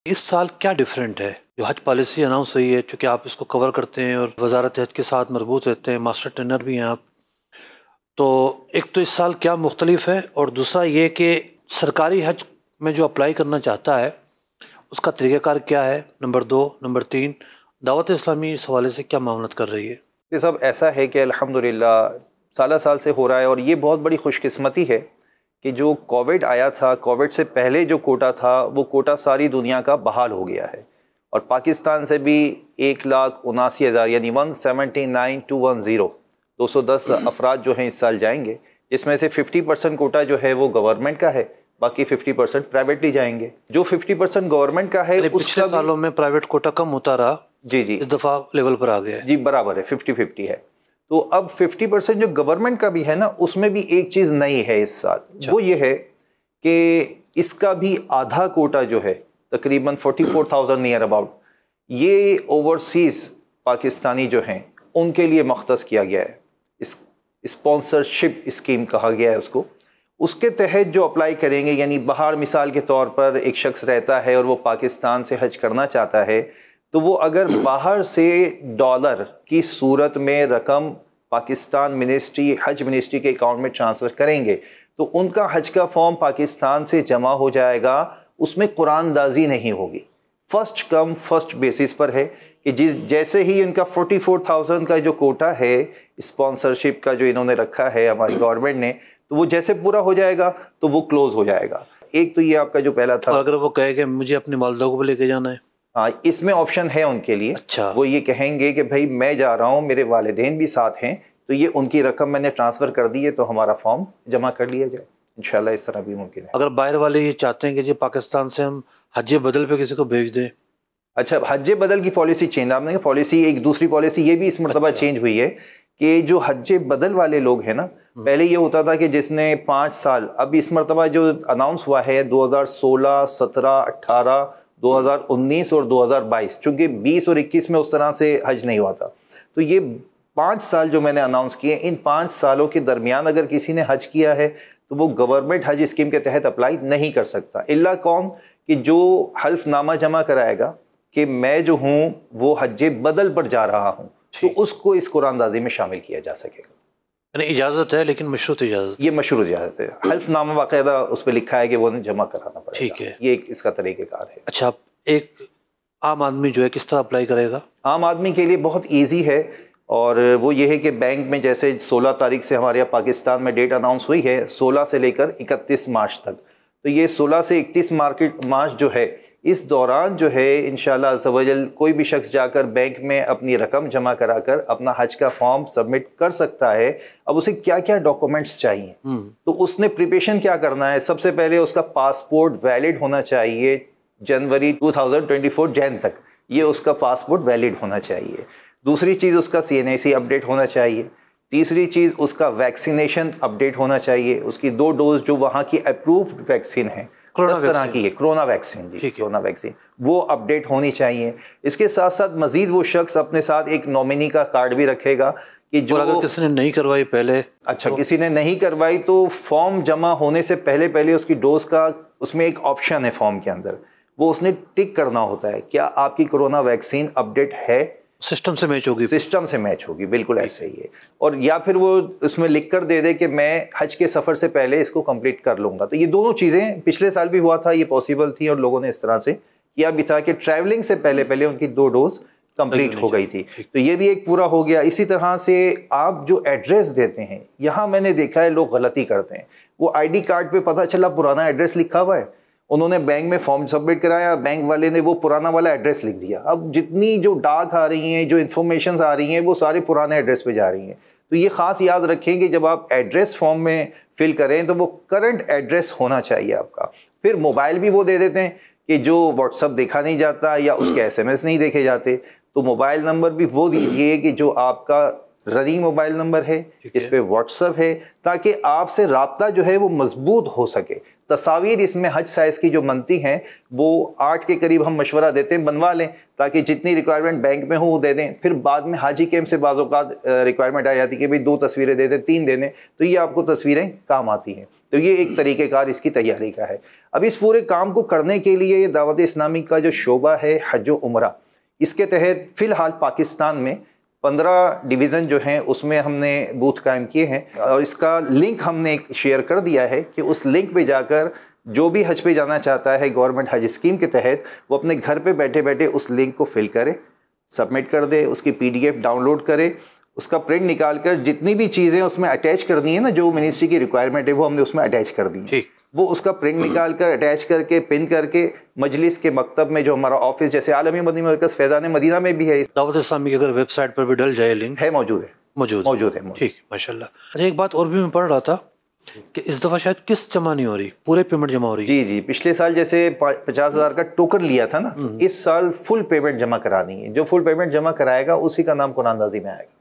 इस साल क्या डिफरेंट है? जो हज पॉलिसी अनाउंस हुई है, क्योंकि आप इसको कवर करते हैं और वजारत हज के साथ मरबूत रहते हैं, मास्टर ट्रेनर भी हैं आप, तो एक तो इस साल क्या मुख्तलिफ है, और दूसरा ये कि सरकारी हज में जो अप्लाई करना चाहता है उसका तरीक़ाकार क्या है, नंबर 2। नंबर 3, दावत इस्लामी इस हवाले से क्या मामलत कर रही है? ये सब ऐसा है कि अल्हम्दुलिल्लाह साल साल से हो रहा है, और ये बहुत बड़ी खुशकिस्मती है कि जो कोविड आया था, कोविड से पहले जो कोटा था वो कोटा सारी दुनिया का बहाल हो गया है, और पाकिस्तान से भी 1,79,000 यानी 179,210 210 अफराद जो हैं इस साल जाएंगे, जिसमें से 50% कोटा जो है वो गवर्नमेंट का है, बाकी 50% प्राइवेटली जाएंगे। जो 50% गवर्नमेंट का है पिछले सालों में प्राइवेट कोटा कम होता रहा, जी, इस दफ़ा लेवल पर आ गया है। जी, बराबर है, 50-50 है। तो अब 50% जो गवर्नमेंट का भी है ना, उसमें भी एक चीज़ नई है इस साल। वो ये है कि इसका भी आधा कोटा जो है, तकरीबन 44,000 नियर अबाउट, ये ओवरसीज़ पाकिस्तानी जो हैं उनके लिए मख्तस किया गया है। इस स्पॉन्सरशिप स्कीम कहा गया है उसको। उसके तहत जो अप्लाई करेंगे, यानी बाहर मिसाल के तौर पर एक शख्स रहता है और वो पाकिस्तान से हज करना चाहता है, तो वो अगर बाहर से डॉलर की सूरत में रकम पाकिस्तान मिनिस्ट्री, हज मिनिस्ट्री के अकाउंट में ट्रांसफ़र करेंगे, तो उनका हज का फॉर्म पाकिस्तान से जमा हो जाएगा। उसमें कुरानदाजी नहीं होगी, फ़र्स्ट कम फर्स्ट बेसिस पर है कि जैसे ही इनका 44,000 का जो कोटा है स्पॉन्सरशिप का जो इन्होंने रखा है हमारी गवर्नमेंट ने, तो वो जैसे पूरा हो जाएगा तो वो क्लोज़ हो जाएगा। एक तो ये आपका जो पहला था। और अगर वो कहे कि मुझे अपने वालदा को भी लेके जाना है, हाँ, इसमें ऑप्शन है उनके लिए। अच्छा, वो ये कहेंगे कि भाई मैं जा रहा हूँ, मेरे वालिदैन भी साथ हैं, तो ये उनकी रकम मैंने ट्रांसफ़र कर दी है, तो हमारा फॉर्म जमा कर लिया जाए। इंशाल्लाह इस तरह भी मुमकिन है। अगर बाहर वाले ये चाहते हैं कि जी पाकिस्तान से हम हज बदल पे किसी को भेज दें, अच्छा, हज बदल की पॉलिसी चेंज, आपने पॉलिसी एक दूसरी पॉलिसी ये भी इस मरतबा चेंज हुई है कि जो हज बदल वाले लोग हैं ना, पहले ये होता था कि जिसने 5 साल, अब इस मरतबा जो अनाउंस हुआ है 2016, 17, 18, 2019 और 2022, चूँकि 20 और 21 में उस तरह से हज नहीं हुआ था, तो ये 5 साल जो मैंने अनाउंस किए, इन 5 सालों के दरमियान अगर किसी ने हज किया है तो वो गवर्नमेंट हज स्कीम के तहत अप्लाई नहीं कर सकता, इल्ला कौन कि जो हल्फनामा जमा कराएगा कि मैं जो हूँ वो हज बदल पर जा रहा हूँ, तो उसको इस कुरानदाजी में शामिल किया जा सकेगा। यानी इजाज़त है, लेकिन मशरूत इजाज़त, ये मशरूत इजाज़त है। हल्फनामा बाकायदा उस पर लिखा है कि वो जमा कराना पड़ेगा। ठीक है, ये एक इसका तरीक़ेकार है। अच्छा, एक आम आदमी जो है किस तरह अप्लाई करेगा? आम आदमी के लिए बहुत ईजी है, और वो ये है कि बैंक में जैसे 16 तारीख से हमारे यहाँ पाकिस्तान में डेट अनाउंस हुई है, 16 से लेकर 31 मार्च तक, तो ये 16 से 31 मार्च जो है, इस दौरान जो है इंशाल्लाह अज़्ज़वजल कोई भी शख्स जाकर बैंक में अपनी रकम जमा कराकर अपना हज का फॉर्म सबमिट कर सकता है। अब उसे क्या क्या डॉक्यूमेंट्स चाहिए, तो उसने प्रिपरेशन क्या करना है, सबसे पहले उसका पासपोर्ट वैलिड होना चाहिए, जनवरी 2024 जैन तक ये उसका पासपोर्ट वैलिड होना चाहिए। दूसरी चीज़ उसका CNAC अपडेट होना चाहिए। तीसरी चीज़ उसका वैक्सीनेशन अपडेट होना चाहिए, उसकी 2 डोज जो वहाँ की अप्रूव्ड वैक्सीन है, 10 तरह की है, कोरोना वैक्सीन, जी कोरोना वैक्सीन, वो अपडेट होनी चाहिए। इसके साथ साथ मज़ीद वो शख्स अपने साथ एक नॉमिनी का कार्ड भी रखेगा कि जो अगर किसी ने नहीं करवाई पहले, अच्छा, किसी ने नहीं करवाई तो फॉर्म जमा होने से पहले पहले उसकी डोज का, उसमें एक ऑप्शन है फॉर्म के अंदर, वो उसने टिक करना होता है, क्या आपकी कोरोना वैक्सीन अपडेट है, सिस्टम से मैच होगी, सिस्टम से मैच होगी, बिल्कुल ऐसे ही है। और या फिर वो उसमें लिख कर दे दे कि मैं हज के सफ़र से पहले इसको कंप्लीट कर लूँगा। तो ये दोनों चीज़ें पिछले साल भी हुआ था, ये पॉसिबल थी, और लोगों ने इस तरह से किया भी था कि ट्रैवलिंग से पहले पहले उनकी 2 डोज कंप्लीट हो गई थी, तो ये भी एक पूरा हो गया। इसी तरह से आप जो एड्रेस देते हैं, यहाँ मैंने देखा है लोग गलती करते हैं, वो ID कार्ड पे पता चला पुराना एड्रेस लिखा हुआ है, उन्होंने बैंक में फॉर्म सबमिट कराया, बैंक वाले ने वो पुराना वाला एड्रेस लिख दिया। अब जितनी जो डाक आ रही हैं, जो इन्फॉर्मेशन आ रही हैं, वो सारे पुराने एड्रेस पे जा रही हैं। तो ये ख़ास याद रखें कि जब आप एड्रेस फॉर्म में फिल करें तो वो करंट एड्रेस होना चाहिए आपका। फिर मोबाइल भी वो दे देते हैं कि जो व्हाट्सअप देखा नहीं जाता या उसके SMS नहीं देखे जाते, तो मोबाइल नंबर भी वो दीजिए कि जो आपका रनिंग मोबाइल नंबर है, इस पे व्हाट्सअप है, ताकि आपसे रब्ता जो है वो मजबूत हो सके। तस्वीर इसमें हज साइज़ की जो बनती हैं वो 8 के करीब हम मशवरा देते हैं बनवा लें, ताकि जितनी रिक्वायरमेंट बैंक में हो वो दे दें। फिर बाद में हाजी कैम्प से बाज़ औक़ात रिक्वायरमेंट आ जाती है कि भाई 2 तस्वीरें दे दें, 3 दे दें, तो ये आपको तस्वीरें काम आती हैं। तो ये एक तरीक़ेकार इसकी तैयारी का है। अब इस पूरे काम को करने के लिए ये दावत इस्लामी का जो शोबा है हज व उम्रा, इसके तहत फ़िलहाल पाकिस्तान में 15 डिवीज़न जो हैं उसमें हमने बूथ कायम किए हैं और इसका लिंक हमने शेयर कर दिया है कि उस लिंक पे जाकर जो भी हज पे जाना चाहता है गवर्नमेंट हज स्कीम के तहत, वो अपने घर पे बैठे बैठे उस लिंक को फिल करे, सबमिट कर दे, उसकी PDF डाउनलोड करे, उसका प्रिंट निकाल कर जितनी भी चीज़ें उसमें अटैच करनी है ना, जो मिनिस्ट्री की रिक्वायरमेंट है वो हमने उसमें अटैच कर दी है। वो उसका प्रिंट निकाल कर अटैच करके पिन करके मजलिस के मकतब में जो हमारा ऑफिस जैसे आलमी मदनी मरकज़ फैज़ान मदीना में भी है, दावत इस्लामी की अगर वेबसाइट पर भी डल जाए लिंक है, मौजूद है। ठीक, माशाल्लाह। अच्छा, एक बात और भी मैं पढ़ रहा था कि इस दफ़ा शायद किस्त जमा नहीं हो रही, पूरे पेमेंट जमा हो रही है। जी, पिछले साल जैसे 50,000 का टोकन लिया था ना, इस साल फुल पेमेंट जमा करानी है। जो फुल पेमेंट जमा कराएगा उसी का नाम कुरान अंदाज़ी में आएगा।